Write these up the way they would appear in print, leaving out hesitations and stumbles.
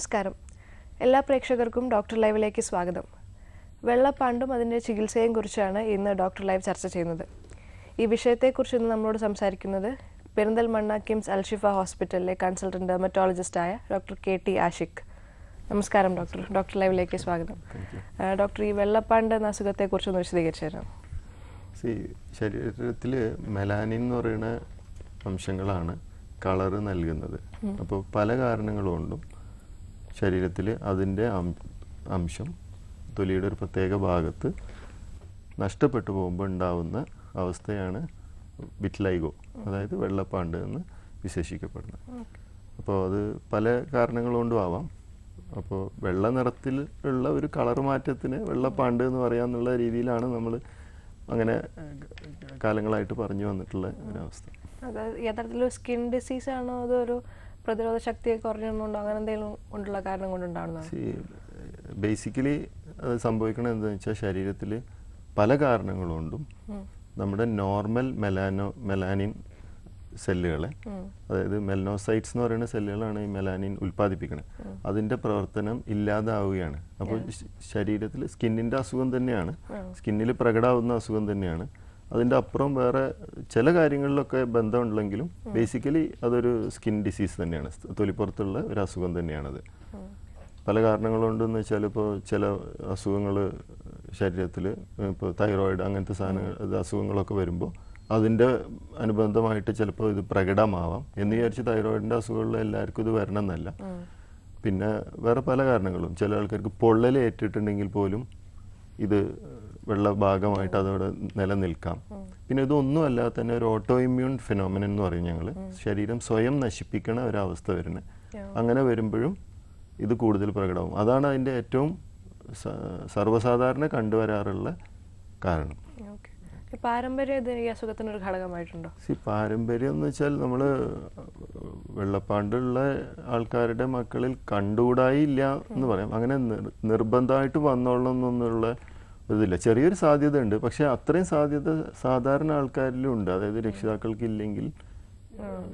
നമസ്കാരം. എല്ലാ പ്രേക്ഷകർക്കും ഡോക്ടർ ലൈവിലേക്ക് സ്വാഗതം. വെള്ളപ്പാണ്ടും അതിൻ്റെ ചികിത്സയെയും കുറിച്ചാണ് ഇന്ന് ഡോക്ടർ ലൈവ് ചർച്ച ചെയ്യുന്നത്. ഈ വിഷയത്തെക്കുറിച്ച് ഇന്ന് നമ്മളോട് സംസാരിക്കുന്നത് പെരിന്തൽമണ്ണ കിംസ് അൽഷിഫ ഹോസ്പിറ്റലിലെ കൺസൾട്ടന്റ് ഡെർമറ്റോളജിസ്റ്റായ ഡോക്ടർ KT ആഷിഖ്. നമസ്കാരം ഡോക്ടർ. ഡോക്ടർ ലൈവിലേക്ക് സ്വാഗതം. ഡോക്ടർ, ഈ വെള്ളപ്പാണ്ട് എന്ന അസുഖത്തെക്കുറിച്ചൊന്ന് വിശദീകരിച്ചു തരാം. ശരീരത്തിൽ മെലാനിൻ എന്ന് പറയുന്ന അംശങ്ങളാണ് കളറ് നൽകുന്നത്. അപ്പോൾ പല കാരണങ്ങളുകൊണ്ടും ശരീരത്തിൽ അതിൻ്റെ അംശം തൊലിയുടെ ഒരു പ്രത്യേക ഭാഗത്ത് നഷ്ടപ്പെട്ടു പോകുമ്പോൾ ഉണ്ടാവുന്ന അവസ്ഥയാണ് വിറ്റ്ലൈഗോ, അതായത് വെള്ളപ്പാണ്ട് എന്ന് വിശേഷിക്കപ്പെടുന്നത്. അപ്പോൾ അത് പല കാരണങ്ങളുകൊണ്ടും ആവാം. അപ്പോൾ വെള്ള നിറത്തിൽ ഉള്ള ഒരു കളർ മാറ്റത്തിന് വെള്ളപ്പാണ്ട് എന്ന് പറയാന്നുള്ള രീതിയിലാണ് നമ്മൾ അങ്ങനെ കാലങ്ങളായിട്ട് പറഞ്ഞു വന്നിട്ടുള്ള ഒരവസ്ഥ. അതായത് യഥാർത്ഥത്തിൽ സ്കിൻ ഡിസീസ് ആണോ അതോ ഒരു പ്രതിരോധ ശക്തിയെ കുറഞ്ഞുകൊണ്ടോ അങ്ങനെ എന്തെങ്കിലും കൊണ്ടുള്ള കാരണം കൊണ്ടുണ്ടാവുന്നത്? ബേസിക്കലി അത് സംഭവിക്കണത് എന്താണെന്ന് വെച്ചാൽ ശരീരത്തിൽ പല കാരണങ്ങളുകൊണ്ടും നമ്മുടെ നോർമൽ മെലാനിൻ സെല്ലുകളെ, അതായത് മെലനോസൈറ്റ്സ് എന്ന് പറയുന്ന സെല്ലുകളാണ് ഈ മെലാനിൻ ഉൽപ്പാദിപ്പിക്കുന്നത്, അതിൻ്റെ പ്രവർത്തനം ഇല്ലാതാവുകയാണ്. അപ്പോൾ ശരീരത്തിൽ സ്കിന്നിൻ്റെ അസുഖം തന്നെയാണ്, സ്കിന്നിൽ പ്രകടമാവുന്ന അസുഖം തന്നെയാണ്. അതിൻ്റെ അപ്പുറം വേറെ ചില കാര്യങ്ങളിലൊക്കെ ബന്ധമുണ്ടെങ്കിലും ബേസിക്കലി അതൊരു സ്കിൻ ഡിസീസ് തന്നെയാണ്, തൊലിപ്പുറത്തുള്ള ഒരു അസുഖം തന്നെയാണത്. പല കാരണങ്ങളുണ്ടെന്ന് വെച്ചാൽ ഇപ്പോൾ ചില അസുഖങ്ങൾ ശരീരത്തിൽ, ഇപ്പോൾ തൈറോയിഡ് അങ്ങനത്തെ അസുഖങ്ങളൊക്കെ വരുമ്പോൾ അതിൻ്റെ അനുബന്ധമായിട്ട് ചിലപ്പോൾ ഇത് പ്രകടമാവാം എന്ന് വിചാരിച്ച് തൈറോയിഡിൻ്റെ അസുഖമുള്ള എല്ലാവർക്കും ഇത് വരണം എന്നല്ല. പിന്നെ വേറെ പല കാരണങ്ങളും, ചില ആൾക്കാർക്ക് പൊള്ളൽ ഏറ്റിട്ടുണ്ടെങ്കിൽ പോലും ഇത് വെള്ള ഭാഗമായിട്ട് അതോടെ നിലനിൽക്കാം. പിന്നെ ഇതൊന്നും അല്ലാതെ തന്നെ ഒരു ഓട്ടോ ഇമ്മ്യൂൺ ഫിനോമിനൻ എന്ന് പറയും ഞങ്ങൾ, ശരീരം സ്വയം നശിപ്പിക്കണ ഒരവസ്ഥ വരുന്നത്. അങ്ങനെ വരുമ്പോഴും ഇത് കൂടുതൽ പ്രകടമാവും. അതാണ് അതിൻ്റെ ഏറ്റവും സർവ്വസാധാരണ കണ്ടുവരാറുള്ള കാരണം. പാരമ്പര്യം ഈ അസുഖത്തിനൊരു ഘടകമായിട്ടുണ്ടോ? പാരമ്പര്യം എന്ന് വെച്ചാൽ നമ്മൾ വെള്ളപ്പാണ്ടുള്ള ആൾക്കാരുടെ മക്കളിൽ കണ്ടുകൂടായില്ല എന്ന് പറയാം. അങ്ങനെ നിർബന്ധമായിട്ട് വന്നോളണമെന്നുള്ള ഇതില്ല. ചെറിയൊരു സാധ്യത ഉണ്ട്, പക്ഷെ അത്രയും സാധ്യത സാധാരണ ആൾക്കാരിലും ഉണ്ട്. അതായത് രക്ഷിതാക്കൾക്ക്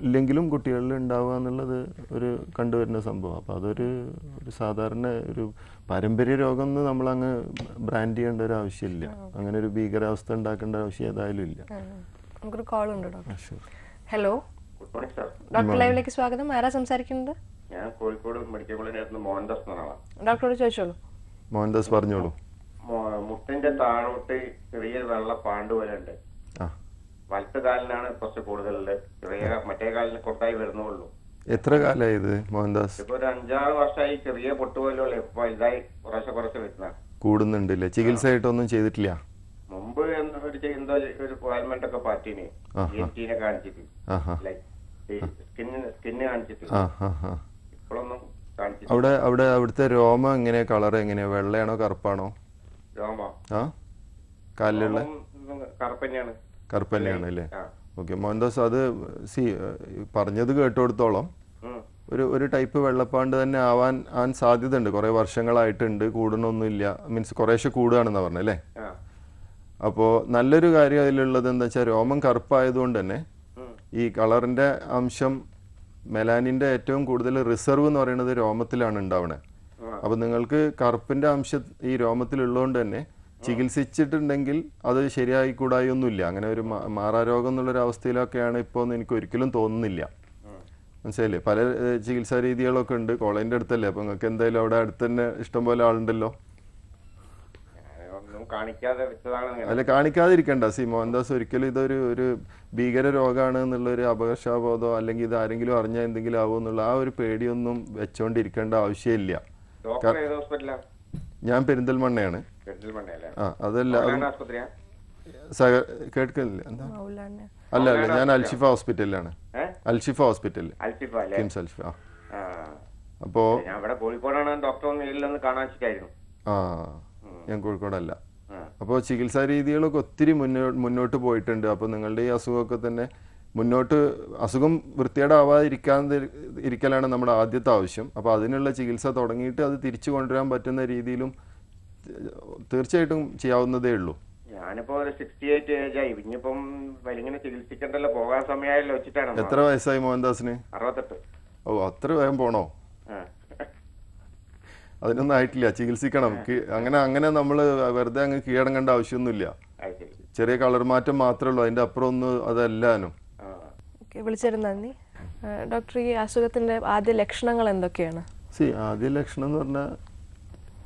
ഇല്ലെങ്കിലും കുട്ടികളിൽ ഉണ്ടാവുക എന്നുള്ളത് ഒരു കണ്ടുവരുന്ന സംഭവം. അപ്പോൾ അതൊരു സാധാരണ ഒരു പാരമ്പര്യ രോഗം എന്ന് നമ്മളങ്ങ് ബ്രാൻഡ് ചെയ്യേണ്ട ഒരു ആവശ്യമില്ല. അങ്ങനെ ഒരു ഭീകരാവസ്ഥ ഉണ്ടാക്കേണ്ട ആവശ്യം ഏതായാലും ഇല്ല. നമുക്കൊരു കോൾ ഉണ്ട് ഡോക്ടർ. ഹലോ, ഡോക്ടർ ലൈവിലേക്ക് സ്വാഗതം. ആരാ സംസാരിക്കുന്നത്? ഞാൻ കോഴിക്കോട് മെഡിക്കൽ കോളേജിൽ മോഹൻദാസ് എന്നാണ്. ഡോക്ടറോട് ചോദിച്ചോളൂ. മോഹൻദാസ് പറഞ്ഞോളൂ. മുട്ടിന്റെ താഴോട്ട് ചെറിയ വെള്ള പാണ്ട് പോലെ ഉണ്ട്. വലത്ത് കാലിനാണ് കുറച്ച് കൂടുതലുള്ളത്, ചെറിയ മറ്റേ കാലിന് കുറച്ചായി വരുന്നുള്ളൂ. എത്ര കാലമായി ഇത് മോഹൻദാസ്? ഇപ്പൊ ഒരു 5-6 വർഷമായി ചെറിയ പൊട്ട് പോലെയുള്ള, ഇപ്പൊ വലുതായി കുറച്ച് വരുന്ന കൂടുന്നുണ്ടല്ലേ? ചികിത്സ ആയിട്ടൊന്നും ചെയ്തിട്ടില്ല? മുമ്പ് എന്തോ ഒരു ഓയിൽമെന്റ് ഒക്കെ പാറ്റീന് ENT-നെ കാണിച്ചിട്ട്, സ്കിന്ന് കാണിച്ചിട്ട്, ഇപ്പോഴൊന്നും കാണിച്ചിട്ട്. അവിടുത്തെ രോമം എങ്ങനെയാ, കളർ എങ്ങനെയാ, വെള്ളയാണോ കറുപ്പാണോ? രോമം കാലിലുള്ള കറുപ്പ് തന്നെയാണ് അല്ലേ? ഓക്കെ മോഹൻദാസ്, അത് പറഞ്ഞത് കേട്ടോടത്തോളം ഒരു ടൈപ്പ് വെള്ളപ്പാണ്ട് തന്നെ ആവാൻ സാധ്യത ഉണ്ട്. കുറേ വർഷങ്ങളായിട്ടുണ്ട്, കൂടണമൊന്നുമില്ല, മീൻസ് കുറേശ്ശെ കൂടുകയാണെന്നാ പറഞ്ഞല്ലേ? അപ്പോൾ നല്ലൊരു കാര്യം അതിലുള്ളത് എന്താ വെച്ചാൽ രോമം കറുപ്പായതുകൊണ്ട് തന്നെ ഈ കളറിൻ്റെ അംശം, മെലാനിൻ്റെ ഏറ്റവും കൂടുതൽ റിസർവ് എന്ന് പറയുന്നത് രോമത്തിലാണ് ഉണ്ടാവണേ. അപ്പോൾ നിങ്ങൾക്ക് കറുപ്പിൻ്റെ അംശം ഈ രോമത്തിലുള്ളതുകൊണ്ട് തന്നെ ചികിത്സിച്ചിട്ടുണ്ടെങ്കിൽ അത് ശരിയായി കൂടായൊന്നുമില്ല. അങ്ങനെ ഒരു മാറാരോഗം എന്നുള്ളൊരു അവസ്ഥയിലൊക്കെയാണ് ഇപ്പോൾ എന്ന് എനിക്ക് ഒരിക്കലും തോന്നുന്നില്ല. മനസ്സിലായില്ലേ? പല ചികിത്സാ രീതികളൊക്കെ ഉണ്ട്. കോളേജിൻ്റെ അടുത്തല്ലേ, അപ്പോൾ നിങ്ങൾക്ക് എന്തായാലും അവിടെ അടുത്ത് തന്നെ ഇഷ്ടംപോലെ ആളുണ്ടല്ലോ. അല്ല, കാണിക്കാതിരിക്കണ്ട. മോഹൻദാസ്, ഒരിക്കലും ഇതൊരു ഭീകര രോഗമാണ് എന്നുള്ളൊരു അപകർഷാബോധമോ അല്ലെങ്കിൽ ഇത് ആരെങ്കിലും അറിഞ്ഞാൽ എന്തെങ്കിലും ആവുമോ എന്നുള്ള ആ ഒരു പേടിയൊന്നും വെച്ചോണ്ടിരിക്കേണ്ട ആവശ്യമില്ല. ഞാൻ പെരിന്തൽമണ്ണയാണ്. അതല്ല, കേൾക്കുന്നില്ല? എന്താ? അല്ല, ഞാൻ അൽഷിഫ ഹോസ്പിറ്റലിലാണ്. അൽഷിഫ ഹോസ്പിറ്റലിൽ, കിംസ് അൽഷിഫ. അപ്പോ ഞാൻ കോഴിക്കോടല്ല. അപ്പോൾ ചികിത്സാ രീതികളൊക്കെ ഒത്തിരി മുന്നോട്ട് പോയിട്ടുണ്ട്. അപ്പോൾ നിങ്ങളുടെ ഈ അസുഖമൊക്കെ തന്നെ അസുഖം വൃത്തികേടാവാതിരിക്കലാണ് നമ്മുടെ ആദ്യത്തെ ആവശ്യം. അപ്പോൾ അതിനുള്ള ചികിത്സ തുടങ്ങിയിട്ട് അത് തിരിച്ചു കൊണ്ടുവരാൻ പറ്റുന്ന രീതിയിലും തീർച്ചയായിട്ടും ചെയ്യാവുന്നതേ ഉള്ളൂ. ഞാനിപ്പോ 68 ഏജായി, ഇനിയിപ്പം ഇങ്ങനെ ചികിത്സിക്കണ്ടല്ലോ, പോകാൻ സമയമായല്ലോ വെച്ചിട്ടാണ്. എത്ര വയസ്സായി മോഹൻദാസിന്? 68. ഓ, അത്ര വേഗം പോണോ? അതിനൊന്നും ആയിട്ടില്ല, ചികിത്സിക്കണം. അങ്ങനെ നമ്മൾ വെറുതെ അങ്ങ് കീഴടങ്ങേണ്ട ആവശ്യമൊന്നുമില്ല. ചെറിയ കളർ മാറ്റം മാത്രമേ ഉള്ളൂ, അതിൻ്റെ അപ്പുറം ഒന്നും അതല്ലാനും. ഓക്കെ, വിളിച്ചിരുന്നു നന്ദി. ഡോക്ടർ, ഈ അസുഖത്തിൻ്റെ ആദ്യ ലക്ഷണങ്ങൾ എന്തൊക്കെയാണ്? ആദ്യ ലക്ഷണം എന്ന് പറഞ്ഞാൽ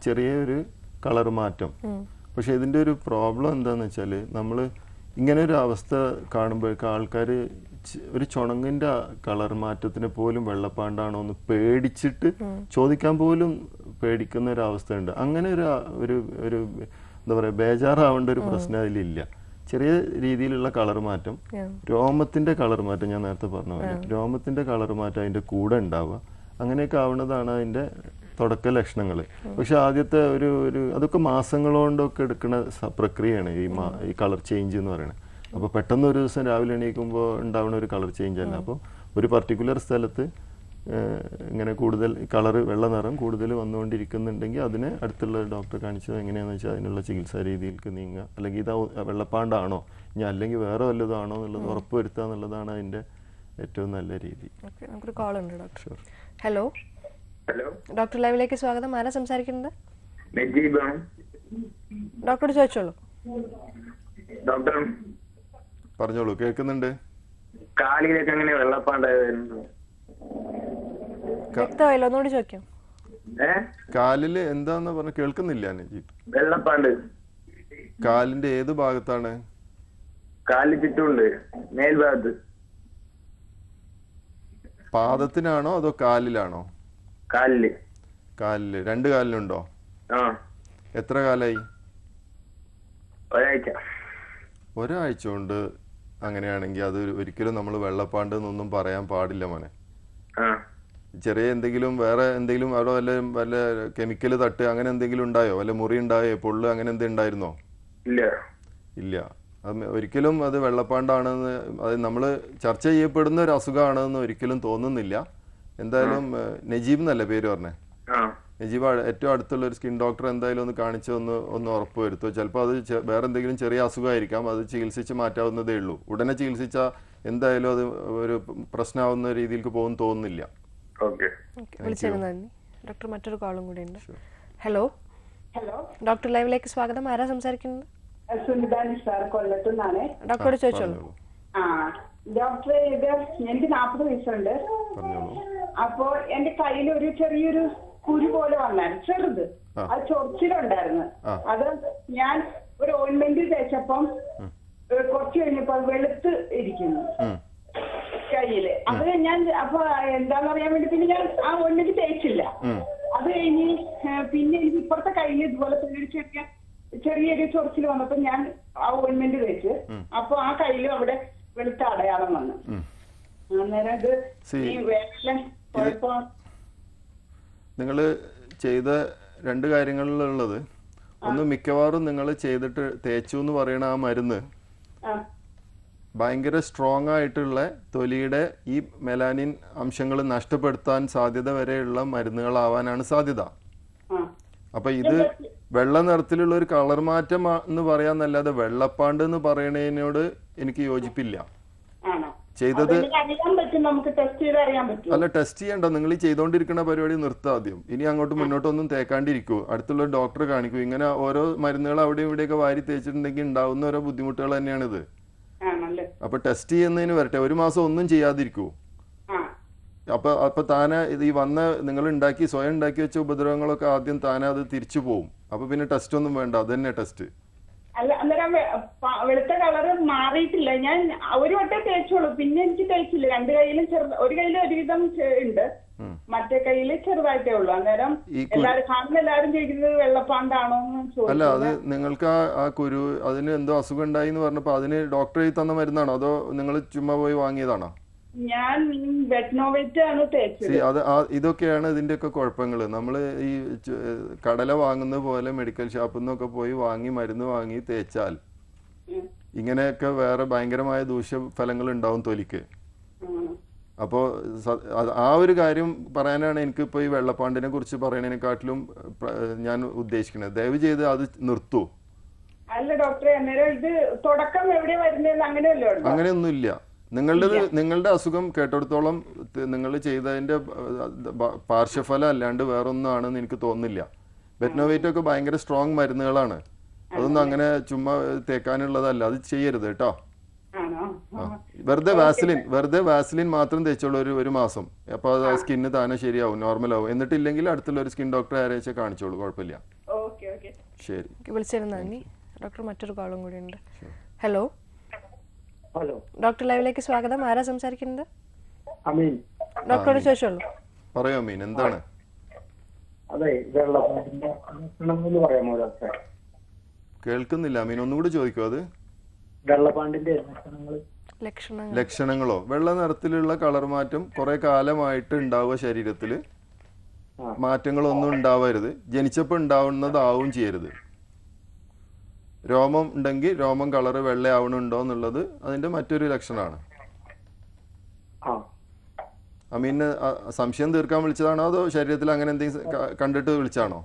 ചെറിയൊരു കളർ മാറ്റം. പക്ഷെ ഇതിൻ്റെ ഒരു പ്രോബ്ലം എന്താണെന്ന് വെച്ചാൽ, നമ്മൾ ഇങ്ങനെ ഒരു അവസ്ഥ കാണുമ്പോഴേക്കും ആൾക്കാർ ഒരു ചുണങ്ങിൻ്റെ കളർ മാറ്റത്തിന് പോലും വെള്ളപ്പാണ്ടാണോ എന്ന് പേടിച്ചിട്ട് ചോദിക്കാൻ പോലും പേടിക്കുന്ന ഒരു അവസ്ഥയുണ്ട്. അങ്ങനെ ഒരു എന്താ പറയുക, ബേജാറാവേണ്ട ഒരു പ്രശ്നം അതിലില്ല. ചെറിയ രീതിയിലുള്ള കളർ മാറ്റം, രോമത്തിൻ്റെ കളർ മാറ്റം, ഞാൻ നേരത്തെ പറഞ്ഞ പോലെ രോമത്തിൻ്റെ കളർ മാറ്റം അതിൻ്റെ കൂടെ ഉണ്ടാവുക, അങ്ങനെയൊക്കെ ആവുന്നതാണ് അതിൻ്റെ തുടക്ക ലക്ഷണങ്ങൾ. പക്ഷെ ആദ്യത്തെ ഒരു അതൊക്കെ മാസങ്ങളോണ്ടൊക്കെ എടുക്കുന്ന പ്രക്രിയയാണ് ഈ കളർ ചേഞ്ച് എന്ന് പറയുന്നത്. അപ്പോൾ പെട്ടെന്ന് ഒരു ദിവസം രാവിലെ എണീക്കുമ്പോൾ ഉണ്ടാവുന്ന ഒരു കളർ ചേഞ്ച് അല്ല. അപ്പോൾ ഒരു പർട്ടിക്കുലർ സ്ഥലത്ത് ഇങ്ങനെ കൂടുതൽ കളർ, വെള്ള നിറം കൂടുതൽ വന്നുകൊണ്ടിരിക്കുന്നുണ്ടെങ്കിൽ അതിനെ അടുത്തുള്ള ഡോക്ടറെ കാണിച്ചത് എങ്ങനെയാണെന്ന് വെച്ചാൽ അതിനുള്ള ചികിത്സാ രീതിയിലേക്ക് നീങ്ങുക. അല്ലെങ്കിൽ ഇത് വെള്ളപ്പാണ്ടാണോ ഇനി അല്ലെങ്കിൽ വേറെ വല്ലതാണോ എന്നുള്ളത് ഉറപ്പ് വരുത്തുക എന്നുള്ളതാണ് അതിൻ്റെ ഏറ്റവും നല്ല രീതി. നമുക്കൊരു കോൾ ഉണ്ട് ഡോക്ടർ. ഹലോ, ഡോക്ടർ ലൈവിലേക്ക് സ്വാഗതം. ആരാ സംസാരിക്കുന്നത്? ഡോക്ടറോട് ചോദിച്ചോളൂ. ഡോക്ടർ പറഞ്ഞോളൂ, കേൾക്കുന്നുണ്ട്. കാലിലേക്ക് എങ്ങനെ വെള്ളപ്പാണ്ടായിരുന്നു? വ്യക്തമായില്ല, ഒന്നുകൂടി ചോദിക്കാം. കാലില് എന്താന്ന് പറഞ്ഞ കേൾക്കുന്നില്ല നജീബ്. വെള്ളപ്പാണ്ട് കാലിന്റെ ഏത് ഭാഗത്താണ്? കാലിന് ചുറ്റുമുണ്ട്, മേൽഭാഗത്ത്. പാദത്തിനാണോ അതോ കാലിലാണോ? കാലില്. കാലില്, രണ്ട് കാലിലുണ്ടോ? എത്ര കാലായി? ഒരാഴ്ച കൊണ്ട് അങ്ങനെയാണെങ്കിൽ അത് ഒരിക്കലും നമ്മൾ വെള്ളപ്പാണ്ട് എന്നൊന്നും പറയാൻ പാടില്ല മോനെ. ചെറിയ എന്തെങ്കിലും വേറെ എന്തെങ്കിലും അവിടെ വല്ല കെമിക്കൽ തട്ട് അങ്ങനെ എന്തെങ്കിലും ഉണ്ടായോ? വല്ല മുറി ഉണ്ടായോ, പൊള്ളു അങ്ങനെ എന്തെങ്കിലും ഉണ്ടായിരുന്നോ? ഇല്ല. ഒരിക്കലും അത് വെള്ളപ്പാണ്ടാണെന്ന്, അത് നമ്മൾ ചർച്ച ചെയ്യപ്പെടുന്ന ഒരു അസുഖമാണെന്ന് ഒരിക്കലും തോന്നുന്നില്ല. എന്തായാലും നജീബ് എന്നല്ലേ പേര് പറഞ്ഞേ? നജീബ് ഏറ്റവും അടുത്തുള്ള ഒരു സ്കിൻ ഡോക്ടർ എന്തായാലും ഒന്ന് കാണിച്ച് ഒന്ന് ഉറപ്പ് വരുത്തുമോ. ചിലപ്പോൾ അത് വേറെ എന്തെങ്കിലും ചെറിയ അസുഖമായിരിക്കാം, അത് ചികിത്സിച്ച് മാറ്റാവുന്നതേ ഉള്ളൂ. ഉടനെ ചികിത്സിച്ചാൽ എന്തായാലും അത് ഒരു പ്രശ്നമാവുന്ന രീതിയിലേക്ക് പോകും തോന്നുന്നില്ല. ഡോക്ടർ, മറ്റൊരു കോളും കൂടി ഉണ്ട്. ഹലോ, ഡോക്ടർ ലൈവിലേക്ക് സ്വാഗതം. ആരാ സംസാരിക്കുന്നത്? ഡോക്ടറോട് ചോദിച്ചോളൂ. ഡോക്ടറെ, ഇത് എനിക്ക് 40 വയസ്സുണ്ട്. അപ്പോ എന്റെ കയ്യിൽ ഒരു ചെറിയൊരു കുരു പോലെ വന്നായിരുന്നു, ചെറുത്. അത് ചൊറിച്ചിലുണ്ടായിരുന്നു. അത് ഞാൻ ഒരു ഓയിൻമെന്റ് തേച്ചപ്പം കുറച്ച് കഴിഞ്ഞപ്പോ അത് വെളുത്ത് ഇരിക്കുന്നു കയ്യില്. അത് ഞാൻ അപ്പൊ എന്താന്ന് അറിയാൻ വേണ്ടി പിന്നെ ഞാൻ ആ ഓയിൻമെന്റ് തേച്ചില്ല. അത് കഴിഞ്ഞ് പിന്നെ എനിക്ക് ഇപ്പുറത്തെ കയ്യിൽ ഇതുപോലെ ചെറിയൊരു ചൊറിച്ചിൽ വന്നപ്പോ ഞാൻ ആ ഓയിൻമെന്റ് തേച്ച്. അപ്പൊ ആ കയ്യിലും അവിടെ വെളുത്ത അടയാളം വന്നു. അന്നേരം ഇത് ഈ വേറെ കുഴപ്പം. നിങ്ങൾ ചെയ്ത രണ്ട് കാര്യങ്ങളിലുള്ളത് ഒന്ന്, മിക്കവാറും നിങ്ങൾ ചെയ്തിട്ട് തേച്ചു എന്ന് പറയുന്ന ആ മരുന്ന് ഭയങ്കര സ്ട്രോങ് ആയിട്ടുള്ള തൊലിയുടെ ഈ മെലാനിൻ അംശങ്ങൾ നഷ്ടപ്പെടുത്താൻ സാധ്യത വരെയുള്ള മരുന്നുകളാവാനാണ് സാധ്യത. അപ്പൊ ഇത് വെള്ള നിറത്തിലുള്ള ഒരു കളർ മാറ്റം എന്ന് പറയാന്നല്ലാതെ വെള്ളപ്പാണ്ട് എന്ന് പറയണതിനോട് എനിക്ക് യോജിപ്പില്ല. ചെയ്തത് അല്ല, ടെസ്റ്റ് ചെയ്യണ്ട. നിങ്ങൾ ഈ ചെയ്തോണ്ടിരിക്കുന്ന പരിപാടി നിർത്താം ആദ്യം. ഇനി അങ്ങോട്ട് മുന്നോട്ടൊന്നും തേക്കാണ്ടിരിക്കൂ, അടുത്തുള്ള ഡോക്ടറെ കാണിക്കൂ. ഇങ്ങനെ ഓരോ മരുന്നുകൾ അവിടെ ഇവിടെയൊക്കെ വാരി തേച്ചിട്ടുണ്ടെങ്കിൽ ഉണ്ടാവുന്ന ഓരോ ബുദ്ധിമുട്ടുകൾ തന്നെയാണിത്. അപ്പൊ ടെസ്റ്റ് ചെയ്യുന്നതിന് വരട്ടെ, ഒരു മാസം ഒന്നും ചെയ്യാതിരിക്കൂ. അപ്പൊ താനെ ഈ നിങ്ങൾ സ്വയം ഉണ്ടാക്കി വെച്ച ഉപദ്രവങ്ങളൊക്കെ ആദ്യം താനെ അത് തിരിച്ചു പോവും. അപ്പൊ പിന്നെ ടെസ്റ്റ് ഒന്നും വേണ്ട, അത് തന്നെ ടെസ്റ്റ്. അല്ല, അന്നേരം വെളുത്ത കളറ് മാറിയിട്ടില്ല. ഞാൻ ഒരു വട്ടം തേച്ചോളൂ, പിന്നെ എനിക്ക് തേച്ചില്ല. രണ്ട് കയ്യിലും ഒരു കയ്യിൽ ഒരുവിധം ഉണ്ട്, മറ്റേ കയ്യില് ചെറുതായിട്ടേ ഉള്ളൂ. അന്നേരം എല്ലാരും ചോദിക്കുന്നത് വെള്ളപ്പാണ്ടാണോ എന്ന് ചോദിച്ചു. അല്ല, അത് നിങ്ങൾക്ക് ആ കുരു അതിന് എന്തോ അസുഖം ഉണ്ടായി എന്ന് പറഞ്ഞപ്പോ അതിന് ഡോക്ടർ എഴുതി തന്ന മരുന്നാണോ അതോ നിങ്ങൾ ചുമ്മാ പോയി വാങ്ങിയതാണോ? ഞാൻ വെറ്റ്നോവേറ്റ് ആണ് തേച്ചത്. ഇതൊക്കെയാണ് ഇതിന്റെയൊക്കെ കുഴപ്പങ്ങൾ. നമ്മൾ ഈ കടല വാങ്ങുന്ന പോലെ മെഡിക്കൽ ഷോപ്പിൽ നിന്നൊക്കെ പോയി മരുന്ന് വാങ്ങി തേച്ചാൽ ഇങ്ങനെയൊക്കെ വേറെ ഭയങ്കരമായ ദൂഷ്യഫലങ്ങൾ ഉണ്ടാവും തൊലിക്ക്. അപ്പോൾ ആ ഒരു കാര്യം പറയാനാണ് എനിക്കിപ്പോൾ ഈ വെള്ളപ്പാണ്ടിനെ കുറിച്ച് പറയുന്നതിനെക്കാട്ടിലും ഞാൻ ഉദ്ദേശിക്കുന്നത്. ദയവ് ചെയ്ത് അത് നിർത്തൂ. അല്ല ഡോക്ടറെ, അന്നേരം ഇത് തുടക്കം എവിടെ വരുന്നത്? അങ്ങനെയൊന്നുമില്ല. നിങ്ങളുടെ അസുഖം കേട്ടിടത്തോളം നിങ്ങൾ ചെയ്തതിന്റെ പാർശ്വഫലം അല്ലാണ്ട് വേറൊന്നും ആണെന്ന് എനിക്ക് തോന്നുന്നില്ല. ബെറ്റ്നോവേറ്റ് ഒക്കെ ഭയങ്കര സ്ട്രോങ് മരുന്നുകളാണ്. അതൊന്നും അങ്ങനെ ചുമ്മാ തേക്കാനുള്ളതല്ല, അത് ചെയ്യരുത് കേട്ടോ. വെറുതെ വാസലിൻ മാത്രം തേച്ചോളൂ ഒരു മാസം. അപ്പോൾ അത് സ്കിന്ന് താനെ ശരിയാവും, നോർമലാവും. എന്നിട്ടില്ലെങ്കിൽ അടുത്തുള്ള ഒരു സ്കിൻ ഡോക്ടറെ ആരെയും കാണിച്ചോളൂ, കുഴപ്പമില്ല. ശരി, വിളിച്ചതിന് നന്ദി. ഡോക്ടർ മറ്റൊരു കോളും കൂടി ഉണ്ട്. ഹലോ ഹലോ, ഡോക്ടർ ലൈവിലേക്ക് സ്വാഗതം. ആരാ സംസാരിക്കുന്നത്? അമീൻ. ഡോക്ടറോട് ചോദിച്ചോളൂ. പറയോ അമീൻ, എന്താണ്? അതെ, വെള്ളപ്പാണ്ടിന്റെ ലക്ഷണങ്ങൾ പറയാമോ ഡോക്ടറെ? കേൾക്കുന്നില്ല അമീൻ, ഒന്നുകൂടി ചോദിക്കോ. അത് വെള്ളപ്പാണ്ടിന്റെ ലക്ഷണങ്ങളോ? വെള്ള നിറത്തിലുള്ള കളർ മാറ്റം കുറെ കാലമായിട്ട് ഉണ്ടാവുക, ശരീരത്തിൽ മാറ്റങ്ങളൊന്നും ഉണ്ടാവരുത്. ജനിച്ചപ്പോൾ ഉണ്ടാവുന്നതാവും ചെയ്യരുത്. രോമം ഉണ്ടെങ്കിൽ രോമം കളറ് വെള്ളയാവണുണ്ടോ എന്നുള്ളത് അതിന്റെ മറ്റൊരു ലക്ഷണമാണ്. അമീന് സംശയം തീർക്കാൻ വിളിച്ചതാണോ അതോ ശരീരത്തിൽ അങ്ങനെ എന്തെങ്കിലും കണ്ടിട്ട് വിളിച്ചാണോ?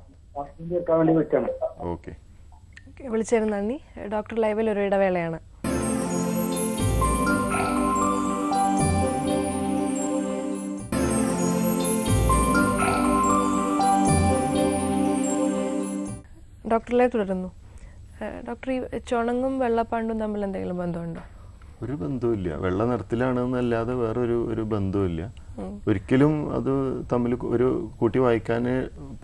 ഓക്കെ, വിളിച്ചതിന് നന്ദി. ഡോക്ടർ ലൈവിൽ ഒരു ഇടവേളയാണ്. ഡോക്ടർ ലൈവ് തുടരുന്നു. ഡോക്ടർ, ഈ ചുണങ്ങും വെള്ളപ്പാണ്ടും തമ്മിൽ എന്തെങ്കിലും ബന്ധമുണ്ടോ? ഒരു ബന്ധവുമില്ല. വെള്ള നിറത്തിലാണെന്നല്ലാതെ വേറൊരു ബന്ധവുമില്ല. ഒരിക്കലും അത് തമ്മിൽ ഒരു കൂട്ടി വായിക്കാൻ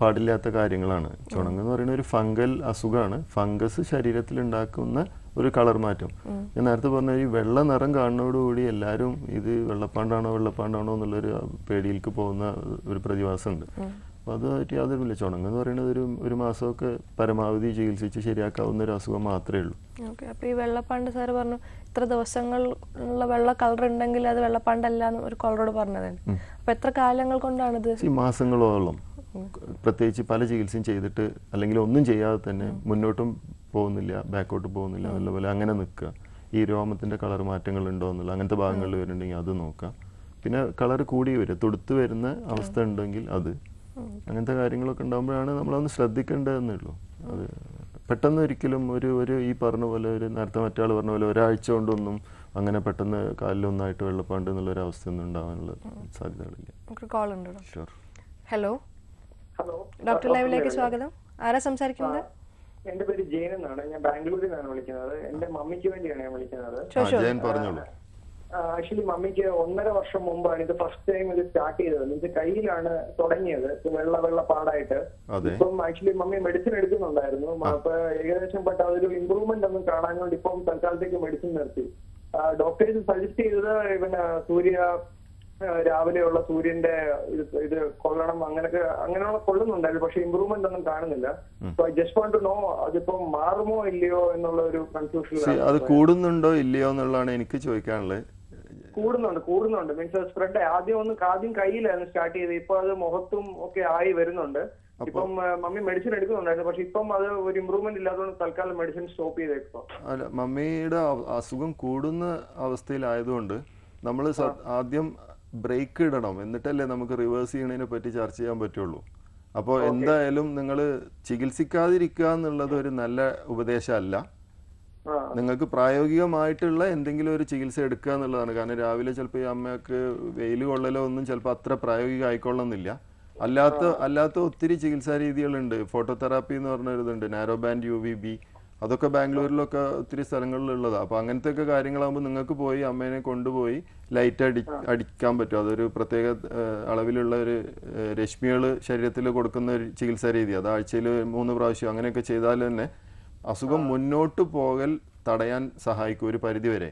പാടില്ലാത്ത കാര്യങ്ങളാണ്. ചുണങ്ങ് എന്ന് പറയുന്ന ഒരു ഫംഗൽ അസുഖമാണ്. ഫംഗസ് ശരീരത്തിൽ ഉണ്ടാക്കുന്ന ഒരു കളർ മാറ്റം. ഞാൻ നേരത്തെ പറഞ്ഞ ഈ വെള്ള നിറം കാണുന്നതോടുകൂടി എല്ലാവരും ഇത് വെള്ളപ്പാണ്ടാണോ എന്നുള്ളൊരു പേടിയിലേക്ക് പോകുന്ന ഒരു പ്രതിഭാസമുണ്ട്. അപ്പോൾ അതുമായിട്ട് യാതൊരുമില്ല. ചുണങ്ങ് എന്ന് പറയുന്നത് ഒരു മാസമൊക്കെ പരമാവധി ചികിത്സിച്ച് ശരിയാക്കാവുന്ന ഒരു അസുഖം മാത്രമേ ഉള്ളൂ. ഓക്കെ. അപ്പോൾ ഈ വെള്ളപ്പാണ്ട് സാറ് പറഞ്ഞു ഇത്ര ദിവസങ്ങളുള്ള വെള്ള കളർ ഉണ്ടെങ്കിൽ അത് വെള്ളപ്പാണ്ടല്ല എന്ന് ഒരു കോളറോട് പറഞ്ഞതാണ്. അപ്പോൾ എത്ര കാലങ്ങൾ കൊണ്ടാണിത്? ഈ മാസങ്ങളോളം, പ്രത്യേകിച്ച് പല ചികിത്സയും ചെയ്തിട്ട് അല്ലെങ്കിൽ ഒന്നും ചെയ്യാതെ തന്നെ മുന്നോട്ടും പോകുന്നില്ല, ബാക്കോട്ട് പോകുന്നില്ല, നല്ലപോലെ അങ്ങനെ നിൽക്കുക. ഈ രോമത്തിൻ്റെ കളർ മാറ്റങ്ങൾ ഉണ്ടോ എന്നുള്ള അങ്ങനത്തെ ഭാഗങ്ങളിൽ വരുന്നുണ്ടെങ്കിൽ അത് നോക്കുക. പിന്നെ കളർ കൂടി വരിക, തുടുത്ത് വരുന്ന അവസ്ഥ ഉണ്ടെങ്കിൽ അത്, അങ്ങനത്തെ കാര്യങ്ങളൊക്കെ ഉണ്ടാകുമ്പോഴാണ് നമ്മളൊന്ന് ശ്രദ്ധിക്കേണ്ടതെന്നേ ഉള്ളൂ. അത് പെട്ടെന്ന് ഒരിക്കലും ഒരു ഈ പറഞ്ഞ പോലെ നേരത്തെ മറ്റാൾ പറഞ്ഞ പോലെ ഒരാഴ്ച കൊണ്ടൊന്നും അങ്ങനെ പെട്ടെന്ന് കാലിലൊന്നായിട്ട് വെള്ളപ്പാണ്ട് എന്നുള്ളൊരു അവസ്ഥയൊന്നും ഉണ്ടാവാനുള്ള സാധ്യതകളില്ല. ഹലോ, ഡോക്ടർ ലൈവിലേക്ക് സ്വാഗതം. ആരാ സംസാരിക്കുന്നത്? എന്റെ പേര് ജയൻ എന്നാണ്. ഞാൻ ബാംഗ്ലൂരിൽ നിന്നാണ് വിളിക്കുന്നത്. എന്റെ മമ്മിക്ക് വേണ്ടിയാണ് ഞാൻ വിളിക്കുന്നത്. പറഞ്ഞോളൂ. ആക്ച്വലി മമ്മിക്ക് 1.5 വർഷം മുമ്പാണ് ഇത് ഫസ്റ്റ് ടൈം ഇത് സ്റ്റാർട്ട് ചെയ്തത്. ഇത് കയ്യിലാണ് തുടങ്ങിയത്, വെള്ള പാടായിട്ട്. ഇപ്പം ആക്ച്വലി മമ്മി മെഡിസിൻ എടുക്കുന്നുണ്ടായിരുന്നു. അപ്പൊ ഏകദേശം പെട്ട അതൊരു ഇമ്പ്രൂവ്മെന്റ് ഒന്നും കാണാൻ ഇപ്പം തൽക്കാലത്തേക്ക് മെഡിസിൻ നിർത്തി. ഡോക്ടേഴ്സ് സജസ്റ്റ് ചെയ്തത് പിന്നെ രാവിലെയുള്ള സൂര്യന്റെ ഇത് കൊള്ളണം, അങ്ങനെയുള്ള കൊള്ളുന്നുണ്ടായിരുന്നു. പക്ഷെ ഇമ്പ്രൂവ്മെന്റ് ഒന്നും കാണുന്നില്ല. ജസ്റ്റ് വാണ്ട് ടു നോ അതിപ്പോ മാറുമോ ഇല്ലയോ എന്നുള്ള ഒരു കൺഫ്യൂഷൻ. അത് കൂടുന്നുണ്ടോ ഇല്ലയോ എന്നുള്ളതാണ് എനിക്ക് ചോദിക്കാനുള്ളത്. കൂടുന്നുണ്ട് മീൻസ് സ്പ്രെഡ് ആദ്യം കയ്യിലായിരുന്നു സ്റ്റാർട്ട് ചെയ്ത്. ഇപ്പൊ അത് മുഖത്തും ഒക്കെ ആയി വരുന്നുണ്ട്. ഇപ്പം മമ്മി മെഡിസിൻ എടുക്കുന്നുണ്ടായിരുന്നു. പക്ഷെ ഇപ്പം അത് ഒരു ഇമ്പ്രൂവ്മെന്റ് ഇല്ലാത്തതുകൊണ്ട് തൽക്കാലം മെഡിസിൻ സ്റ്റോപ്പ് ചെയ്തേക്കോ. അല്ല, മമ്മിയുടെ അസുഖം കൂടുന്ന അവസ്ഥയിലായതുകൊണ്ട് നമ്മൾ ആദ്യം ബ്രേക്ക് ഇടണം, എന്നിട്ടല്ലേ നമുക്ക് റിവേഴ്സ് ചെയ്യണതിനെ പറ്റി ചർച്ച ചെയ്യാൻ പറ്റുള്ളൂ. അപ്പോൾ എന്തായാലും നിങ്ങൾ ചികിത്സിക്കാതിരിക്കുക എന്നുള്ളത് ഒരു നല്ല ഉപദേശമല്ല. നിങ്ങൾക്ക് പ്രായോഗികമായിട്ടുള്ള എന്തെങ്കിലും ഒരു ചികിത്സ എടുക്കുക എന്നുള്ളതാണ്. കാരണം രാവിലെ ചിലപ്പോൾ ഈ അമ്മയ്ക്ക് വെയിൽ കൊള്ളലോ ഒന്നും ചിലപ്പോൾ അത്ര പ്രായോഗികം ആയിക്കൊള്ളുന്നില്ല. അല്ലാത്ത ഒത്തിരി ചികിത്സാ രീതികളുണ്ട്. ഫോട്ടോതെറാപ്പി എന്ന് പറഞ്ഞൊരിതുണ്ട്, നാരോ ബാൻഡ് UVB, അതൊക്കെ ബാംഗ്ലൂരിലൊക്കെ ഒത്തിരി സ്ഥലങ്ങളിലുള്ളതാണ്. അപ്പോൾ അങ്ങനത്തെ ഒക്കെ കാര്യങ്ങളാകുമ്പോൾ നിങ്ങൾക്ക് പോയി അമ്മേനെ കൊണ്ടുപോയി ലൈറ്റ് അടിക്കാൻ പറ്റും. അതൊരു പ്രത്യേക അളവിലുള്ള ഒരു രശ്മികൾ ശരീരത്തിൽ കൊടുക്കുന്ന ഒരു ചികിത്സാ രീതി. അത് ആഴ്ചയിൽ 3 പ്രാവശ്യം അങ്ങനെയൊക്കെ ചെയ്താൽ തന്നെ അസുഖം മുന്നോട്ട് പോകൽ തടയാൻ സഹായിക്കും ഒരു പരിധി വരെ.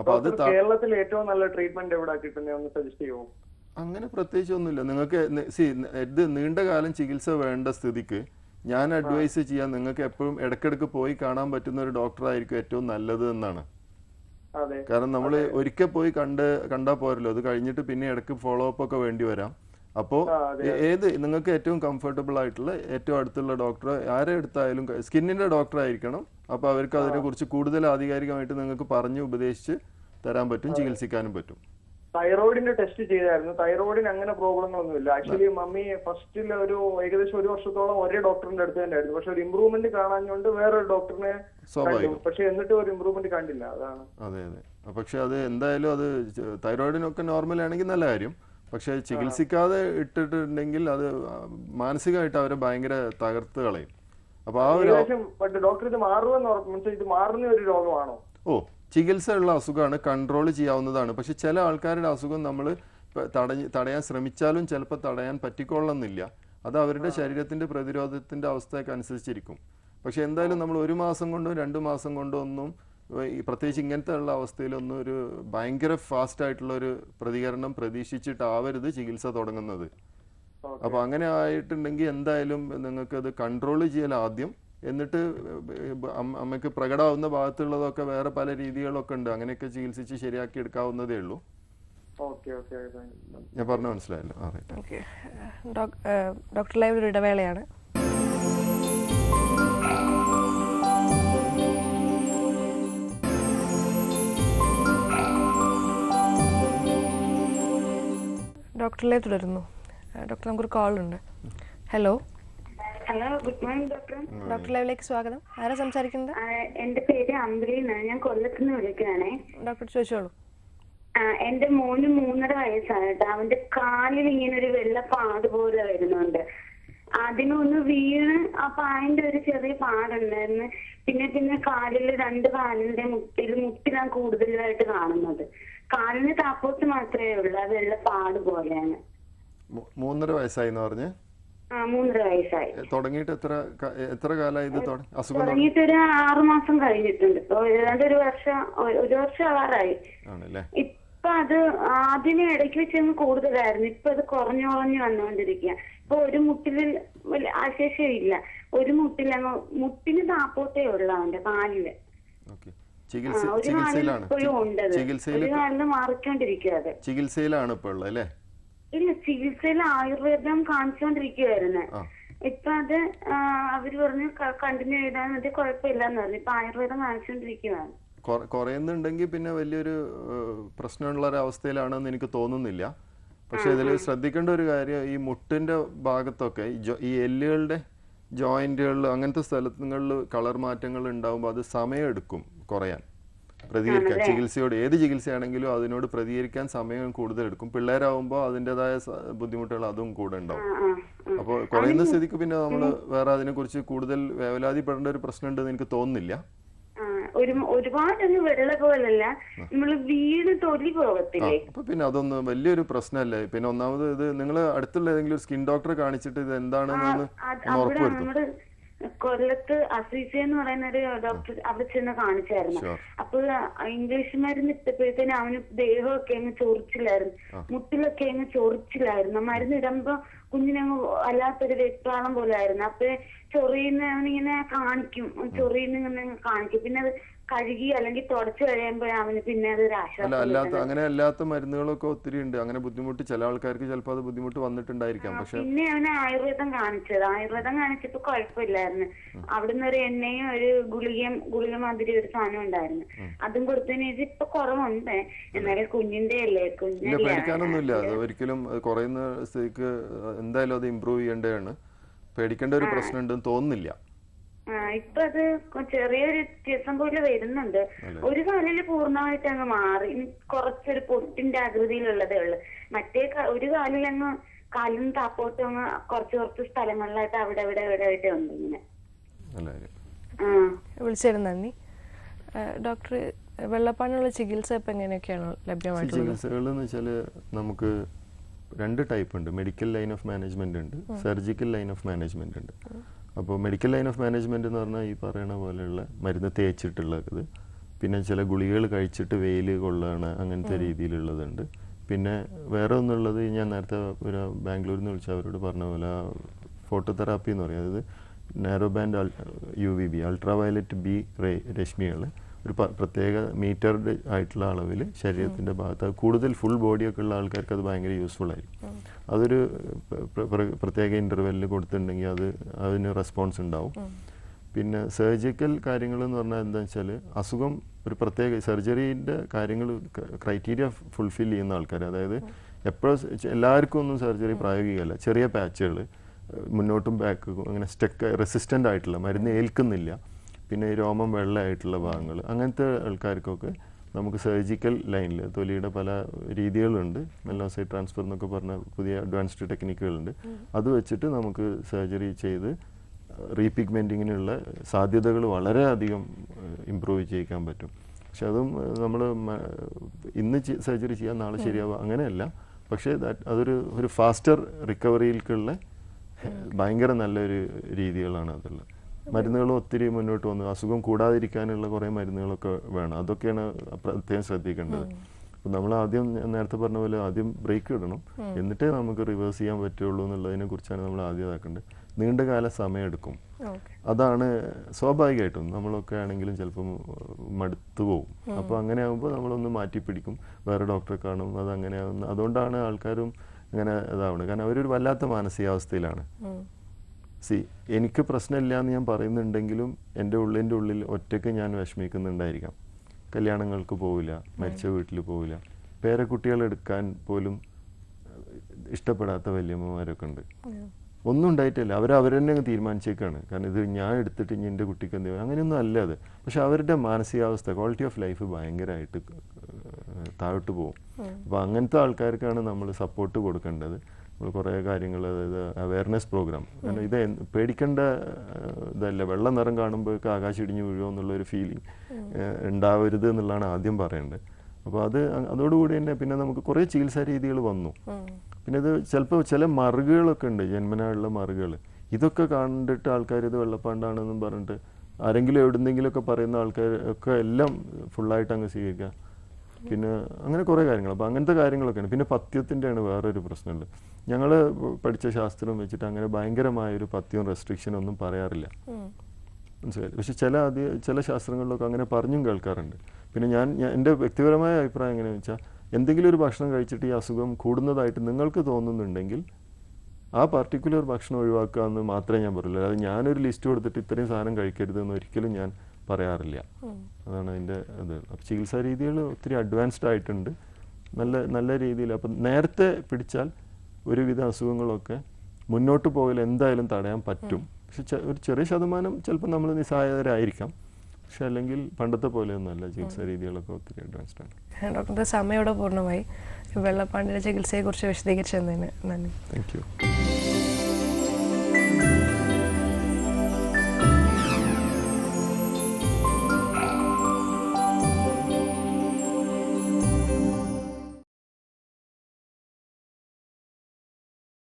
അപ്പോൾ അത് കേരളത്തിൽ ഏറ്റവും നല്ല ട്രീറ്റ്മെന്റ് എവിടെ കിട്ടുന്നതെന്ന് സജസ്റ്റ് ചെയ്യുമോ? അങ്ങനെ പ്രത്യേകിച്ച് ഒന്നുമില്ല. നിങ്ങൾക്ക് ഇത് നീണ്ടകാലം ചികിത്സ വേണ്ട സ്ഥിതിക്ക് ഞാൻ അഡ്വൈസ് ചെയ്യാൻ നിങ്ങൾക്ക് എപ്പോഴും ഇടയ്ക്കിടയ്ക്ക് പോയി കാണാൻ പറ്റുന്ന ഒരു ഡോക്ടറായിരിക്കും ഏറ്റവും നല്ലത് എന്നാണ്. കാരണം നമ്മൾ ഒരിക്കൽ പോയി കണ്ടാൽ പോരല്ലോ, അത് കഴിഞ്ഞിട്ട് പിന്നെ ഇടയ്ക്ക് ഫോളോ അപ്പ് ഒക്കെ വേണ്ടി വരാം. അപ്പോൾ നിങ്ങൾക്ക് ഏറ്റവും കംഫർട്ടബിൾ ആയിട്ടുള്ള ഏറ്റവും അടുത്തുള്ള ഡോക്ടർ ആരെ എടുത്തായാലും സ്കിന്നിന്റെ ഡോക്ടർ ആയിരിക്കണം. അപ്പോൾ അവർക്ക് അതിനെക്കുറിച്ച് കൂടുതൽ ആധികാരികമായിട്ട് നിങ്ങൾക്ക് പറഞ്ഞ് ഉപദേശിച്ച് തരാൻ പറ്റും, ചികിത്സിക്കാനും പറ്റും. തൈറോയിഡിന്റെ ടെസ്റ്റ് ചെയ്തായിരുന്നു. തൈറോയിഡിന് അങ്ങനെ പ്രോബ്ലങ്ങളൊന്നുമില്ല. ആക്ച്വലി മമ്മി ഫസ്റ്റിൽ ഏകദേശം 1 വർഷത്തോളം ഒരേ ഡോക്ടറിന്റെ അടുത്ത് തന്നെ ആയിരുന്നു. പക്ഷെ ഒരു ഇമ്പ്രൂവ്മെന്റ് കാണാഞ്ഞുകൊണ്ട് വേറൊരു ഡോക്ടറിനെ കണ്ടു. പക്ഷെ എന്നിട്ട് ഒരു ഇമ്പ്രൂവ്മെന്റ് കണ്ടില്ല. അതാണ്. അതെ. പക്ഷെ അത് എന്തായാലും അത് തൈറോയിഡിനൊക്കെ നോർമൽ ആണെങ്കിൽ നല്ല കാര്യം. പക്ഷെ ചികിത്സിക്കാതെ ഇട്ടിട്ടുണ്ടെങ്കിൽ അത് മാനസികമായിട്ട് അവരെ ഭയങ്കര തകർത്ത് കളയും. അപ്പൊ ആ ഒരു ഡോക്ടർ ഇത് മാറുമെന്ന് ഇത് മാറുന്ന ഒരു രോഗമാണോ? ചികിത്സ ഉള്ള അസുഖമാണ്, കൺട്രോൾ ചെയ്യാവുന്നതാണ്. പക്ഷെ ചില ആൾക്കാരുടെ അസുഖം നമ്മൾ തടയാൻ ശ്രമിച്ചാലും ചിലപ്പോൾ തടയാൻ പറ്റിക്കൊള്ളുന്നില്ല. അത് അവരുടെ ശരീരത്തിന്റെ പ്രതിരോധത്തിന്റെ അവസ്ഥയൊക്കെ അനുസരിച്ചിരിക്കും. പക്ഷെ എന്തായാലും നമ്മൾ 1 മാസം കൊണ്ടോ 2 മാസം കൊണ്ടോ ഒന്നും പ്രത്യേകിച്ച് ഇങ്ങനത്തെ ഉള്ള അവസ്ഥയിലൊന്നും ഒരു ഭയങ്കര ഫാസ്റ്റ് ആയിട്ടുള്ള ഒരു പ്രതികരണം പ്രതീക്ഷിച്ചിട്ടാവരുത് ചികിത്സ തുടങ്ങുന്നത്. അപ്പൊ അങ്ങനെ ആയിട്ടുണ്ടെങ്കിൽ എന്തായാലും നിങ്ങൾക്ക് അത് കൺട്രോൾ ചെയ്യൽ ആദ്യം, എന്നിട്ട് അമ്മയ്ക്ക് പ്രകടമാവുന്ന ഭാഗത്തുള്ളതൊക്കെ വേറെ പല രീതികളൊക്കെ ഉണ്ട്. അങ്ങനെയൊക്കെ ചികിത്സിച്ച് ശരിയാക്കി എടുക്കാവുന്നതേ ഉള്ളൂ. ഞാൻ പറഞ്ഞ മനസ്സിലായല്ലോ? ഡോക്ടർ ലൈവ് ഒരു ഇടവേളയാണ്. ഡോക്ടർ ലൈവ് തുടരുന്നു. ഡോക്ടർ നമുക്കൊരു കോൾ ഉണ്ട്. Hello. Hello, good morning doctor. Doctor ലൈവിലേക്ക് സ്വാഗതം. ആരാ സംസാരിക്കുന്നത്? എന്റെ പേര് അംബരി എന്നാണ്. ഞാൻ കൊല്ലത്തുനിന്ന് വിളിക്കുകയാണേ. ഡോക്ടർ ചോദിച്ചോളൂ. എന്റെ മോന് 3.5 വയസ്സാണ് കേട്ടോ. അവന്റെ കാലിൽ ഇങ്ങനെ ഒരു വെള്ള പാട് പോലെ വരുന്നുണ്ട്. അതിനൊന്ന് വീണ് ആ പായന്റെ ഒരു ചെറിയ പാടുണ്ടായിരുന്നു. പിന്നെ കാലിൽ 2 കാലിന്റെ മുട്ടിലാണ് കൂടുതലായിട്ട് കാണുന്നത്. കാലിന് താപ്പോട്ട് മാത്രമേ ഉള്ളൂ. ആ വെള്ള പാട് പോലെയാണ്. 3.5 വയസ്സായി പറഞ്ഞ്? 3.5 വയസ്സായി. തുടങ്ങിയിട്ട് എത്ര കാലമായി ഇത് അസുഖം? തുടങ്ങിയിട്ട് ഒരു 6 മാസം കഴിഞ്ഞിട്ടുണ്ട്. ഇപ്പൊ ഏതാണ്ട് ഒരു വർഷം ആവാറായി. ഇപ്പൊ അത് ആദ്യമേ ഇടയ്ക്ക് വെച്ചങ്ങ് കൂടുതലായിരുന്നു. ഇപ്പൊ അത് കുറഞ്ഞു വന്നുകൊണ്ടിരിക്കുക. ഇപ്പൊ ഒരു മുട്ടില് ആശേഷമില്ല. ഒരു മുട്ടിലങ്ങ് മുട്ടിന് താപ്പോട്ടേ ഉള്ളു അവന്റെ കാലില്. ഒരു കാലിൽ ഇപ്പോഴും ഉണ്ട്. ഒരു കാലില് മാറിക്കൊണ്ടിരിക്കുക. അത് ചികിത്സയിലാണ് ഇപ്പൊ ഉള്ളത് അല്ലേ? ഇല്ല, ചികിത്സയിൽ ആയുർവേദം കാണിച്ചുകൊണ്ടിരിക്കുവായിരുന്നു. ഇപ്പൊ അത് അവര് പറഞ്ഞു കണ്ടിന്യൂ ചെയ്താൽ മതി, കുഴപ്പമില്ലെന്ന് പറഞ്ഞു. ഇപ്പൊ ആയുർവേദം കാണിച്ചുകൊണ്ടിരിക്കുവാണ്. കുറയുന്നുണ്ടെങ്കിൽ പിന്നെ വലിയൊരു പ്രശ്നമുള്ള ഒരു അവസ്ഥയിലാണെന്ന് എനിക്ക് തോന്നുന്നില്ല. പക്ഷെ ഇതിൽ ശ്രദ്ധിക്കേണ്ട ഒരു കാര്യം, ഈ മുട്ടിന്റെ ഭാഗത്തൊക്കെ ഈ എല്ലുകളുടെ ജോയിന്റുകളിൽ അങ്ങനത്തെ സ്ഥലങ്ങളിൽ കളർ മാറ്റങ്ങൾ ഉണ്ടാകുമ്പോൾ അത് സമയമെടുക്കും കുറയാൻ, പ്രതികരിക്കാൻ. ചികിത്സയോട് ഏത് ചികിത്സയാണെങ്കിലും അതിനോട് പ്രതികരിക്കാൻ സമയം കൂടുതലെടുക്കും. പിള്ളേരാകുമ്പോൾ അതിൻ്റെതായ ബുദ്ധിമുട്ടുകൾ അതും കൂടെ ഉണ്ടാവും. അപ്പോൾ കുറയുന്ന സ്ഥിതിക്ക് പിന്നെ നമ്മൾ വേറെ അതിനെ കുറിച്ച് കൂടുതൽ വേവലാതിപ്പെടേണ്ട ഒരു പ്രശ്നം ഉണ്ടെന്ന് എനിക്ക് തോന്നുന്നില്ല. ഒരുപാടൊന്നും വെള്ള പോലല്ല, നമ്മള് വീട് തൊലി പോകത്തില്ലേ. അപ്പൊ പിന്നെ അതൊന്നും വലിയൊരു പ്രശ്നമല്ലേ. പിന്നെ ഒന്നാമത് ഇത് നിങ്ങൾ അടുത്തുള്ള ഏതെങ്കിലും ഒരു സ്കിൻ ഡോക്ടറെ കാണിച്ചിട്ട് ഇത് എന്താണെന്ന് ഉറപ്പുവരുത്തും. കൊല്ലത്ത് അസീസ എന്ന് പറയുന്ന ഒരു ഡോക്ടർ അവിടെ ചെന്ന് കാണിച്ചായിരുന്നു. അപ്പൊ ഇംഗ്ലീഷ് മരുന്ന് ഇട്ടപ്പോഴത്തേനും അവന് ദേഹമൊക്കെ അങ്ങ് ചൊറിച്ചിലായിരുന്നു, മുട്ടിലൊക്കെ അങ്ങ് ചൊറിച്ചിലായിരുന്നു. മരുന്ന് ഇടുമ്പോ കുഞ്ഞിനങ്ങ് വല്ലാത്തൊരു വെപ്രാളം പോലെ ആയിരുന്നു. അപ്പൊ ചൊറിയുന്ന അവനിങ്ങനെ കാണിക്കും, ചൊറിയുന്ന കാണിക്കും. പിന്നെ അത് കഴുകി അല്ലെങ്കിൽ തുടച്ചു കഴിയുമ്പോഴാണ് പിന്നെ അതൊരു ആശ്വാസം. അങ്ങനെ അല്ലാത്ത മരുന്നുകളൊക്കെ ഒത്തിരി ഉണ്ട്. അങ്ങനെ ബുദ്ധിമുട്ട് ചില ആൾക്കാർക്ക് ചിലപ്പോൾ അത് ബുദ്ധിമുട്ട് വന്നിട്ടുണ്ടായിരിക്കാം. പക്ഷെ പിന്നെ അവന് ആയുർവേദം കാണിച്ചത്. ആയുർവേദം കാണിച്ചപ്പോ കുഴപ്പമില്ലായിരുന്നു. അവിടുന്ന് ഒരു എണ്ണയും ഒരു ഗുളിക മാതിരി ഒരു സാധനം ഉണ്ടായിരുന്നു. അതും കൊടുത്തതിന് ഇപ്പൊ കുറവുണ്ട്. എന്നാലും കുഞ്ഞിന്റെ അല്ലേ, പേടിക്കാനൊന്നുമില്ല. അത് ഒരിക്കലും കുറയുന്ന സ്ഥിതിക്ക് എന്തായാലും അത് ഇമ്പ്രൂവ് ചെയ്യേണ്ടതാണ്. പേടിക്കേണ്ട ഒരു പ്രശ്നം ഉണ്ടെന്ന് തോന്നുന്നില്ല. ഇപ്പൊ അത് ചെറിയൊരു വ്യത്യാസം പോലെ വരുന്നുണ്ട്. ഒരു കാലില് പൂർണ്ണമായിട്ട് അങ്ങ് മാറി, കുറച്ചൊരു പൊട്ടിന്റെ ആകൃതിയിലുള്ളതേ ഉള്ളു. മറ്റേ ഒരു കാലിലങ്ങ് കാലിന് താപ്പോട്ട് അങ്ങ് കുറച്ച് സ്ഥലങ്ങളിലായിട്ട് അവിടെ ആയിട്ട് ഉണ്ട് ഇങ്ങനെ. വിളിച്ചിരുന്നു, നന്ദി. ഡോക്ടർ, വെള്ളപ്പാണ്ടിനുള്ള ചികിത്സ ഇപ്പൊ എങ്ങനെയൊക്കെയാണ് ലഭ്യമായിട്ടുള്ളത്? ചികിത്സകൾ എന്ന് വെച്ചാല് നമുക്ക് 2 ടൈപ്പ് ഉണ്ട്. മെഡിക്കൽ ലൈൻ ഓഫ് മാനേജ്മെന്റ് ഉണ്ട്, സർജിക്കൽ ലൈൻ ഓഫ് മാനേജ്മെന്റ് ഉണ്ട്. അപ്പോൾ മെഡിക്കൽ ലൈൻ ഓഫ് മാനേജ്മെന്റ് എന്ന് പറഞ്ഞാൽ ഈ പറയുന്ന പോലെയുള്ള മരുന്ന് തേച്ചിട്ടുള്ളത്, പിന്നെ ചില ഗുളികകൾ കഴിച്ചിട്ട് വെയിൽ കൊള്ളാണ്, അങ്ങനത്തെ രീതിയിലുള്ളതുണ്ട്. പിന്നെ വേറെ ഒന്നുള്ളത് ഞാൻ നേരത്തെ ഒരു ബാംഗ്ലൂരിൽ നിന്ന് വിളിച്ച അവരോട് പറഞ്ഞ പോലെ ഫോട്ടോതെറാപ്പി എന്ന് പറയും. അതായത് narrow band UVB ultra violet B രശ്മികൾ ഒരു പ്രത്യേക മീറ്റർഡ് ആയിട്ടുള്ള അളവിൽ ശരീരത്തിൻ്റെ ഭാഗത്ത്, കൂടുതൽ ഫുൾ ബോഡിയൊക്കെ ഉള്ള ആൾക്കാർക്ക് അത് ഭയങ്കര യൂസ്ഫുൾ ആയിരിക്കും. അതൊരു പ്രത്യേക ഇൻ്റർവെല്ലിൽ കൊടുത്തിട്ടുണ്ടെങ്കിൽ അതിന് റെസ്പോൺസ് ഉണ്ടാവും. പിന്നെ സർജിക്കൽ കാര്യങ്ങൾ എന്ന് പറഞ്ഞാൽ എന്താണെന്ന് വെച്ചാൽ അസുഖം ഒരു പ്രത്യേക സർജറീൻ്റെ കാര്യങ്ങൾ ക്രൈറ്റീരിയ ഫുൾഫിൽ ചെയ്യുന്ന ആൾക്കാർ, അതായത് എപ്പോഴും എല്ലാവർക്കും ഒന്നും സർജറി പ്രായോഗികമല്ല. ചെറിയ പാച്ചുകൾ മുന്നോട്ടും ബാക്കും അങ്ങനെ സ്റ്റക്ക് റെസിസ്റ്റൻ്റ് ആയിട്ടുള്ള മരുന്ന് ഏൽക്കുന്നില്ല, പിന്നെ ഈ രോമം വെള്ളമായിട്ടുള്ള ഭാഗങ്ങൾ, അങ്ങനത്തെ ആൾക്കാർക്കൊക്കെ നമുക്ക് സർജിക്കൽ ലൈനിൽ തൊലിയുടെ പല രീതികളുണ്ട്. മെല്ലോസൈറ്റ് ട്രാൻസ്ഫർ എന്നൊക്കെ പറഞ്ഞ പുതിയ അഡ്വാൻസ്ഡ് ടെക്നിക്കുകളുണ്ട്. അത് വെച്ചിട്ട് നമുക്ക് സർജറി ചെയ്ത് റീപിഗ്മെൻറ്റിങ്ങിനുള്ള സാധ്യതകൾ വളരെയധികം ഇമ്പ്രൂവ് ചെയ്യിക്കാൻ പറ്റും. പക്ഷെ അതും നമ്മൾ ഇന്ന് സർജറി ചെയ്യാൻ നാളെ ശരിയാവുക അങ്ങനെയല്ല. പക്ഷേ അതൊരു ഫാസ്റ്റർ റിക്കവറിയിലേക്കുള്ള ഭയങ്കര നല്ലൊരു രീതികളാണ് അതുള്ളത്. മരുന്നുകളും ഒത്തിരി മുന്നോട്ട് വന്നു. അസുഖം കൂടാതിരിക്കാനുള്ള കുറേ മരുന്നുകളൊക്കെ വേണം. അതൊക്കെയാണ് പ്രത്യേകം ശ്രദ്ധിക്കേണ്ടത്. അപ്പം നമ്മൾ ആദ്യം നേരത്തെ പറഞ്ഞ പോലെ ആദ്യം ബ്രേക്ക് ഇടണം, എന്നിട്ടേ നമുക്ക് റിവേഴ്സ് ചെയ്യാൻ പറ്റുള്ളൂ എന്നുള്ളതിനെ കുറിച്ചാണ് നമ്മൾ ആദ്യം ഇതാക്കേണ്ടത്. നീണ്ടകാല സമയം എടുക്കും. അതാണ് സ്വാഭാവികമായിട്ടും. നമ്മളൊക്കെ ആണെങ്കിലും ചിലപ്പം മടുത്തു പോകും. അപ്പോൾ അങ്ങനെ ആകുമ്പോൾ നമ്മളൊന്ന് മാറ്റി പിടിക്കും, വേറെ ഡോക്ടറെ കാണും. അതങ്ങനെ ആവുന്ന അതുകൊണ്ടാണ് ആൾക്കാരും അങ്ങനെ ഇതാവുന്നത്. കാരണം അവരൊരു വല്ലാത്ത മാനസികാവസ്ഥയിലാണ്. എനിക്ക് പ്രശ്നമില്ല എന്ന് ഞാൻ പറയുന്നുണ്ടെങ്കിലും എൻ്റെ ഉള്ളിൽ ഒറ്റയ്ക്ക് ഞാൻ വിഷമിക്കുന്നുണ്ടായിരിക്കാം. കല്യാണങ്ങൾക്ക് പോവില്ല, മരിച്ച വീട്ടിൽ പോവില്ല, പേരക്കുട്ടികളെടുക്കാൻ പോലും ഇഷ്ടപ്പെടാത്ത വല്യമ്മമാരൊക്കെ ഉണ്ട്. ഒന്നും ഉണ്ടായിട്ടില്ല, അവർ തന്നെ തീരുമാനിച്ചേക്കാണ്. കാരണം ഇത് ഞാൻ എടുത്തിട്ട് ഇനി എൻ്റെ കുട്ടിക്ക് എന്ത് അങ്ങനെയൊന്നും അല്ല അത്. പക്ഷെ അവരുടെ മാനസികാവസ്ഥ, ക്വാളിറ്റി ഓഫ് ലൈഫ് ഭയങ്കരമായിട്ട് താഴോട്ട് പോകും. അപ്പോൾ അങ്ങനത്തെ ആൾക്കാർക്കാണ് നമ്മൾ സപ്പോർട്ട് കൊടുക്കേണ്ടത്. നമ്മൾ കുറേ കാര്യങ്ങൾ, അതായത് അവയർനെസ് പ്രോഗ്രാം. കാരണം ഇത് പേടിക്കേണ്ട ഇതല്ല. വെള്ള നിറം കാണുമ്പോഴേക്ക് ആകാശം ഇടിഞ്ഞു വീഴുമോ എന്നുള്ളൊരു ഫീലിംഗ് ഉണ്ടാവരുത് എന്നുള്ളതാണ് ആദ്യം പറയേണ്ടത്. അപ്പോൾ അതോടുകൂടി തന്നെ പിന്നെ നമുക്ക് കുറേ ചികിത്സാ രീതികൾ വന്നു. പിന്നെ ഇത് ചിലപ്പോൾ ചില മറുകുകളൊക്കെ ഉണ്ട്, ജന്മനായുള്ള മറുകുകൾ. ഇതൊക്കെ കണ്ടിട്ട് ആൾക്കാർ ഇത് വെള്ളപ്പാണ്ടാണെന്നും പറഞ്ഞിട്ട് ആരെങ്കിലും എവിടുന്നെങ്കിലുമൊക്കെ പറയുന്ന ആൾക്കാർ ഒക്കെ എല്ലാം ഫുള്ളായിട്ട് അങ്ങ് സ്വീകരിക്കുക. പിന്നെ അങ്ങനെ കുറേ കാര്യങ്ങൾ. അപ്പോൾ അങ്ങനത്തെ കാര്യങ്ങളൊക്കെയാണ്. പിന്നെ പഥ്യത്തിൻ്റെയാണ് വേറൊരു പ്രശ്നമുണ്ട്. ഞങ്ങൾ പഠിച്ച ശാസ്ത്രം വെച്ചിട്ട് അങ്ങനെ ഭയങ്കരമായൊരു പഥ്യവും റെസ്ട്രിക്ഷനും ഒന്നും പറയാറില്ല, മനസ്സിലായില്ല. പക്ഷെ ചില ശാസ്ത്രങ്ങളിലൊക്കെ അങ്ങനെ പറഞ്ഞും കേൾക്കാറുണ്ട്. പിന്നെ എൻ്റെ വ്യക്തിപരമായ അഭിപ്രായം എങ്ങനെയാണെന്ന് വെച്ചാൽ, എന്തെങ്കിലും ഒരു ഭക്ഷണം കഴിച്ചിട്ട് ഈ അസുഖം കൂടുന്നതായിട്ട് നിങ്ങൾക്ക് തോന്നുന്നുണ്ടെങ്കിൽ ആ പർട്ടിക്കുലർ ഭക്ഷണം ഒഴിവാക്കുക എന്ന് മാത്രമേ ഞാൻ പറയുള്ളൂ. അതായത് ഞാനൊരു ലിസ്റ്റ് കൊടുത്തിട്ട് ഇത്രയും സാധനം കഴിക്കരുതെന്ന് ഒരിക്കലും ഞാൻ പറയാറില്ല. അതാണ് അതിൻ്റെ ഇത്. അപ്പോൾ ചികിത്സാ രീതികൾ ഒത്തിരി അഡ്വാൻസ്ഡ് ആയിട്ടുണ്ട്, നല്ല രീതിയിൽ. അപ്പം നേരത്തെ പിടിച്ചാൽ ഒരുവിധ അസുഖങ്ങളൊക്കെ മുന്നോട്ട് പോകൽ എന്തായാലും തടയാൻ പറ്റും. പക്ഷെ ഒരു ചെറിയ ശതമാനം ചിലപ്പോൾ നമ്മൾ നിസ്സഹായരായിരിക്കാം. പക്ഷെ അല്ലെങ്കിൽ പണ്ടത്തെ പോലെയൊന്നുമല്ല, ചികിത്സാ രീതികളൊക്കെ ഒത്തിരി അഡ്വാൻസ്ഡ് ആണ്. ഡോക്ടറുടെ സമയം ഇവിടെ പൂർണ്ണമായി. വെള്ളപ്പാണ്ടിൻ്റെ ചികിത്സയെക്കുറിച്ച് വിശദീകരിച്ചതിന് നന്ദി. Thank you.